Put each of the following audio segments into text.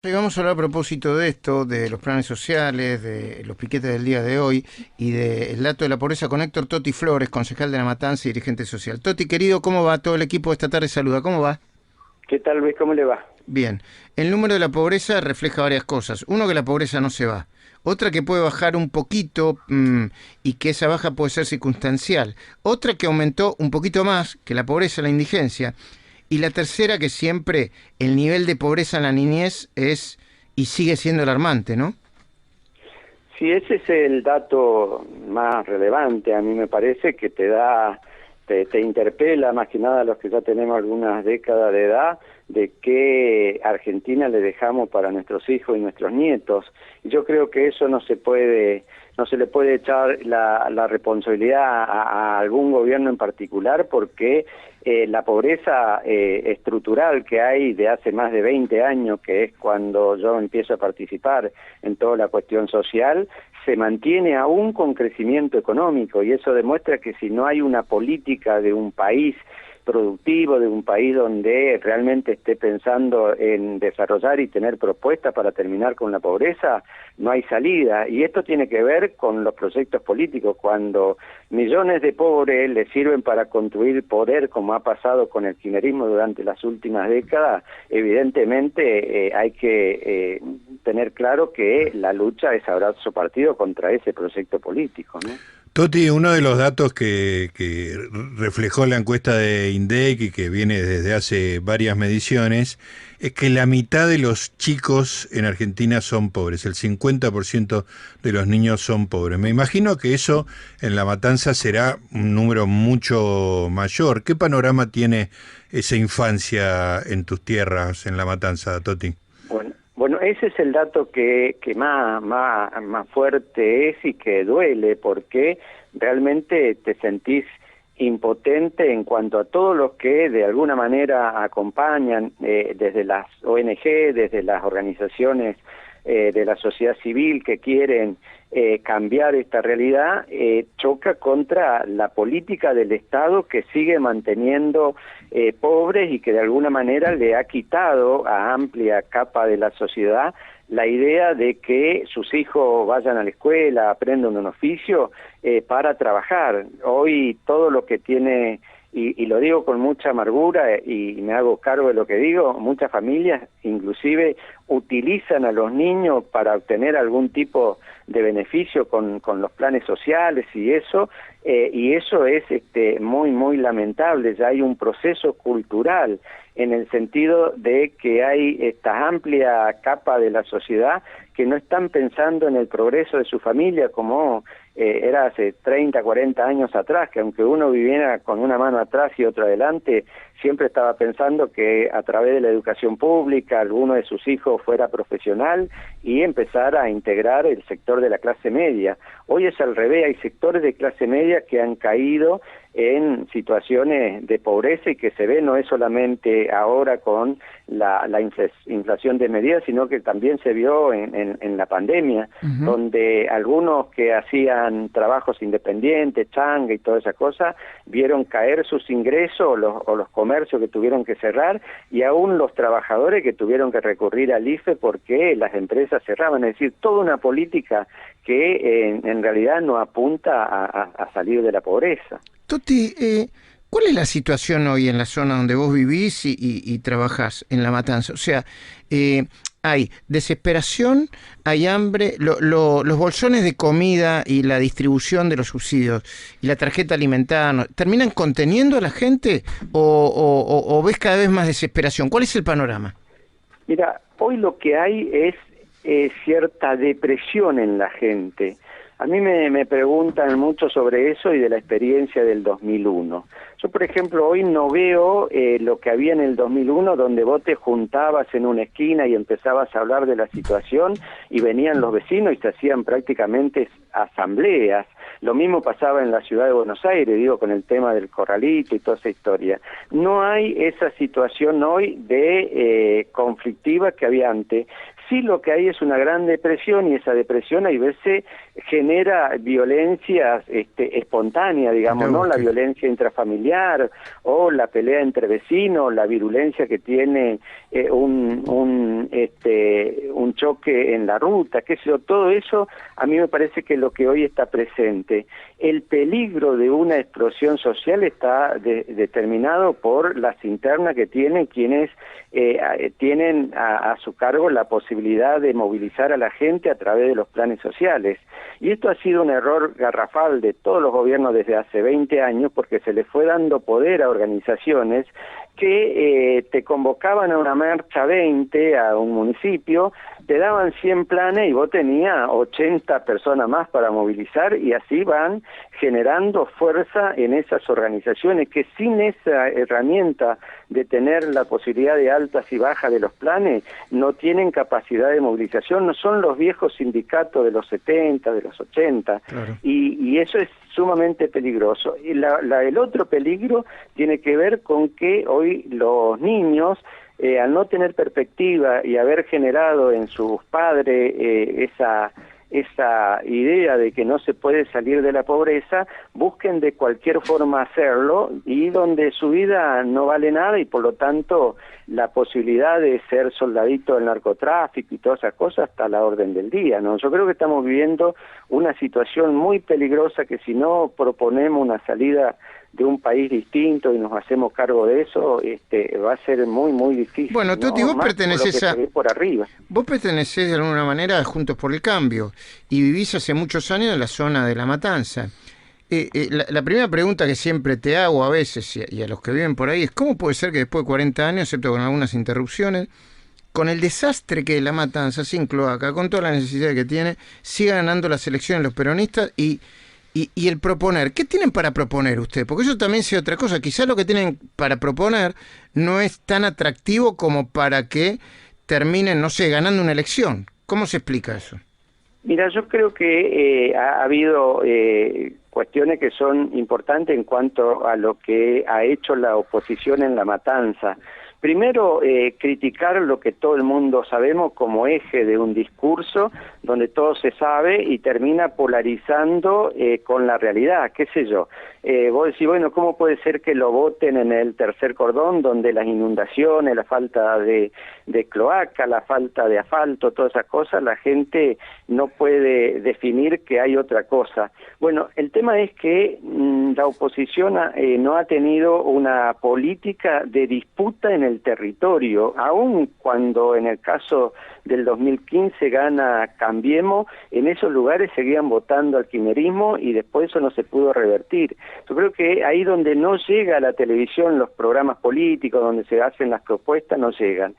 Hoy vamos a hablar a propósito de esto, de los planes sociales, de los piquetes del día de hoy y del dato de la pobreza con Héctor Toti Flores, concejal de La Matanza y dirigente social. Toti, querido, ¿cómo va? Todo el equipo de esta tarde saluda. ¿Cómo va? ¿Qué tal, Luis? ¿Cómo le va? Bien. El número de la pobreza refleja varias cosas. Uno, que la pobreza no se va. Otra, que puede bajar un poquito y que esa baja puede ser circunstancial. Otra, que aumentó un poquito más que la pobreza, la indigencia. Y la tercera, que siempre el nivel de pobreza en la niñez es y sigue siendo alarmante, ¿no? Sí, ese es el dato más relevante, a mí me parece, que te interpela más que nada a los que ya tenemos algunas décadas de edad, de qué Argentina le dejamos para nuestros hijos y nuestros nietos. Y yo creo que eso no se le puede echar la responsabilidad a algún gobierno en particular, porque la pobreza estructural que hay de hace más de 20 años, que es cuando yo empiezo a participar en toda la cuestión social, se mantiene aún con crecimiento económico, y eso demuestra que si no hay una política de un país productivo, de un país donde realmente esté pensando en desarrollar y tener propuestas para terminar con la pobreza, no hay salida. Y esto tiene que ver con los proyectos políticos. Cuando millones de pobres le sirven para construir poder, como ha pasado con el kirchnerismo durante las últimas décadas, evidentemente hay que tener claro que la lucha es abrazo partido contra ese proyecto político, ¿no? Toti, uno de los datos que reflejó la encuesta de INDEC y que viene desde hace varias mediciones es que la mitad de los chicos en Argentina son pobres, el 50% de los niños son pobres. Me imagino que eso en La Matanza será un número mucho mayor. ¿Qué panorama tiene esa infancia en tus tierras, en La Matanza, Toti? Bueno, ese es el dato que más fuerte es y que duele, porque realmente te sentís impotente en cuanto a todos los que de alguna manera acompañan, desde las ONG, desde las organizaciones de la sociedad civil que quieren cambiar esta realidad, choca contra la política del Estado, que sigue manteniendo pobres y que de alguna manera le ha quitado a amplia capa de la sociedad la idea de que sus hijos vayan a la escuela, aprendan un oficio para trabajar. Hoy todo lo que tiene, y lo digo con mucha amargura y me hago cargo de lo que digo, muchas familias inclusive utilizan a los niños para obtener algún tipo de beneficio con los planes sociales y eso es muy lamentable. Ya hay un proceso cultural en el sentido de que hay esta amplia capa de la sociedad que no están pensando en el progreso de su familia como era hace 30, 40 años atrás, que aunque uno viviera con una mano atrás y otra adelante, siempre estaba pensando que a través de la educación pública alguno de sus hijos fuera profesional y empezar a integrar el sector de la clase media. Hoy es al revés, hay sectores de clase media que han caído en situaciones de pobreza y que se ve no es solamente ahora con la inflación de medidas, sino que también se vio en la pandemia, donde algunos que hacían trabajos independientes, changa y toda esa cosa, vieron caer sus ingresos o los comercios que tuvieron que cerrar, y aún los trabajadores que tuvieron que recurrir al IFE porque las empresas cerraban. Es decir, toda una política que en realidad no apunta a salir de la pobreza. Toti, ¿cuál es la situación hoy en la zona donde vos vivís y trabajás, en La Matanza? O sea, hay desesperación, hay hambre, los bolsones de comida y la distribución de los subsidios y la tarjeta alimentaria, ¿terminan conteniendo a la gente o ves cada vez más desesperación? ¿Cuál es el panorama? Mira, hoy lo que hay es cierta depresión en la gente. A mí me preguntan mucho sobre eso y de la experiencia del 2001. Yo, por ejemplo, hoy no veo lo que había en el 2001, donde vos te juntabas en una esquina y empezabas a hablar de la situación y venían los vecinos y se hacían prácticamente asambleas. Lo mismo pasaba en la ciudad de Buenos Aires, digo, con el tema del corralito y toda esa historia. No hay esa situación hoy de conflictiva que había antes. Sí, lo que hay es una gran depresión, y esa depresión hay veces genera violencia espontánea, digamos, ¿no? La violencia intrafamiliar o la pelea entre vecinos, la virulencia que tiene un choque en la ruta, qué sé yo, todo eso a mí me parece que es lo que hoy está presente. El peligro de una explosión social está determinado por las internas que tienen quienes tienen a su cargo la posibilidad de movilizar a la gente a través de los planes sociales. Y esto ha sido un error garrafal de todos los gobiernos desde hace 20 años, porque se le fue dando poder a organizaciones que te convocaban a una marcha 20 a un municipio, te daban 100 planes y vos tenías 80 personas más para movilizar, y así van generando fuerza en esas organizaciones que sin esa herramienta de tener la posibilidad de altas y bajas de los planes no tienen capacidad de movilización, no son los viejos sindicatos de los 70, de los 80, claro. Y eso es sumamente peligroso. Y el otro peligro tiene que ver con que hoy los niños, al no tener perspectiva y haber generado en sus padres esa idea de que no se puede salir de la pobreza, busquen de cualquier forma hacerlo, y donde su vida no vale nada, y por lo tanto la posibilidad de ser soldadito del narcotráfico y todas esas cosas está a la orden del día, ¿no? Yo creo que estamos viviendo una situación muy peligrosa, que si no proponemos una salida de un país distinto y nos hacemos cargo de eso, va a ser muy, muy difícil. Bueno, Toti, vos pertenecés por arriba. Vos pertenecés de alguna manera a Juntos por el Cambio y vivís hace muchos años en la zona de La Matanza. La primera pregunta que siempre te hago a veces y a los que viven por ahí es: ¿cómo puede ser que después de 40 años, excepto con algunas interrupciones, con el desastre que es La Matanza, sin cloaca, con todas las necesidades que tiene, siga ganando las elecciones los peronistas y el proponer? ¿Qué tienen para proponer ustedes? Porque eso también sea otra cosa. Quizás lo que tienen para proponer no es tan atractivo como para que terminen, no sé, ganando una elección. ¿Cómo se explica eso? Mira, yo creo que ha habido cuestiones que son importantes en cuanto a lo que ha hecho la oposición en La Matanza. Primero, criticar lo que todo el mundo sabemos como eje de un discurso donde todo se sabe y termina polarizando con la realidad, qué sé yo. Vos decís, bueno, ¿cómo puede ser que lo voten en el tercer cordón, donde las inundaciones, la falta de cloaca, la falta de asfalto, todas esas cosas, la gente no puede definir que hay otra cosa? Bueno, el tema es que la oposición no ha tenido una política de disputa en el territorio, aun cuando en el caso del 2015 gana Cambiemos, en esos lugares seguían votando al kirchnerismo y después eso no se pudo revertir. Yo creo que ahí donde no llega la televisión, los programas políticos, donde se hacen las propuestas, no llegan.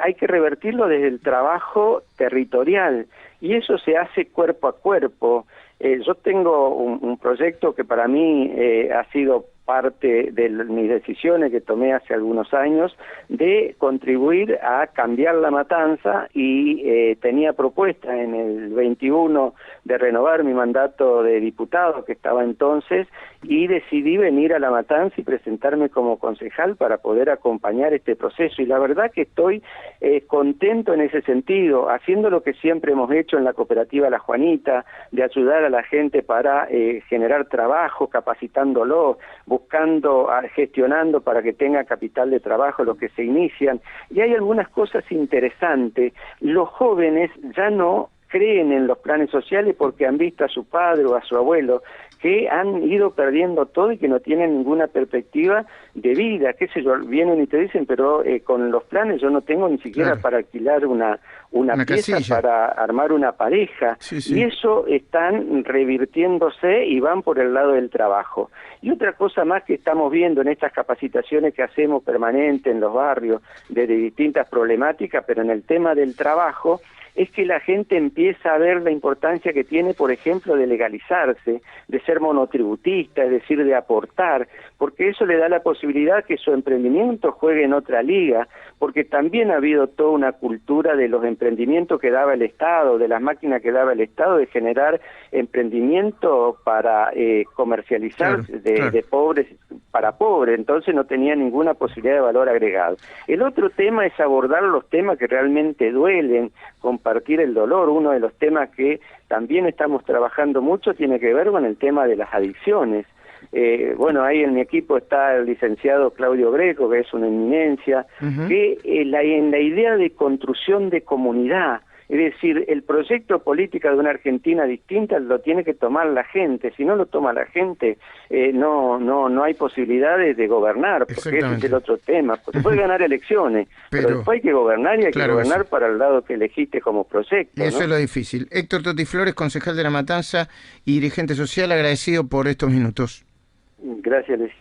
Hay que revertirlo desde el trabajo territorial, y eso se hace cuerpo a cuerpo. Yo tengo un proyecto que para mí ha sido parte de mis decisiones que tomé hace algunos años, de contribuir a cambiar La Matanza, y tenía propuesta en el 21 de renovar mi mandato de diputado que estaba entonces, y decidí venir a La Matanza y presentarme como concejal para poder acompañar este proceso, y la verdad que estoy contento en ese sentido, haciendo lo que siempre hemos hecho en la cooperativa La Juanita, de ayudar a la gente para generar trabajo, capacitándolo, buscando, gestionando para que tenga capital de trabajo los que se inician. Y hay algunas cosas interesantes. Los jóvenes ya no creen en los planes sociales porque han visto a su padre o a su abuelo que han ido perdiendo todo y que no tienen ninguna perspectiva de vida, qué sé yo, vienen y te dicen, pero con los planes yo no tengo ni siquiera para alquilar una pieza casilla para armar una pareja, sí. Y eso están revirtiéndose y van por el lado del trabajo. Y otra cosa más que estamos viendo en estas capacitaciones que hacemos permanente en los barrios de distintas problemáticas, pero en el tema del trabajo, es que la gente empieza a ver la importancia que tiene, por ejemplo, de legalizarse, de ser monotributista, es decir, de aportar, porque eso le da la posibilidad que su emprendimiento juegue en otra liga, porque también ha habido toda una cultura de los emprendimientos que daba el Estado, de las máquinas que daba el Estado, de generar emprendimiento para comercializar de pobres para pobres, entonces no tenía ninguna posibilidad de valor agregado. El otro tema es abordar los temas que realmente duelen, compartir el dolor. Uno de los temas que también estamos trabajando mucho tiene que ver con el tema de las adicciones. Bueno, ahí en mi equipo está el licenciado Claudio Greco, que es una eminencia, que en la idea de construcción de comunidad, es decir, el proyecto político de una Argentina distinta lo tiene que tomar la gente. Si no lo toma la gente, no hay posibilidades de gobernar, porque ese es el otro tema. Se puede ganar elecciones, pero después hay que gobernar y hay que gobernar para el lado que elegiste como proyecto. Eso es lo difícil. Héctor Toti Flores, concejal de La Matanza y dirigente social, agradecido por estos minutos. Gracias, Luis.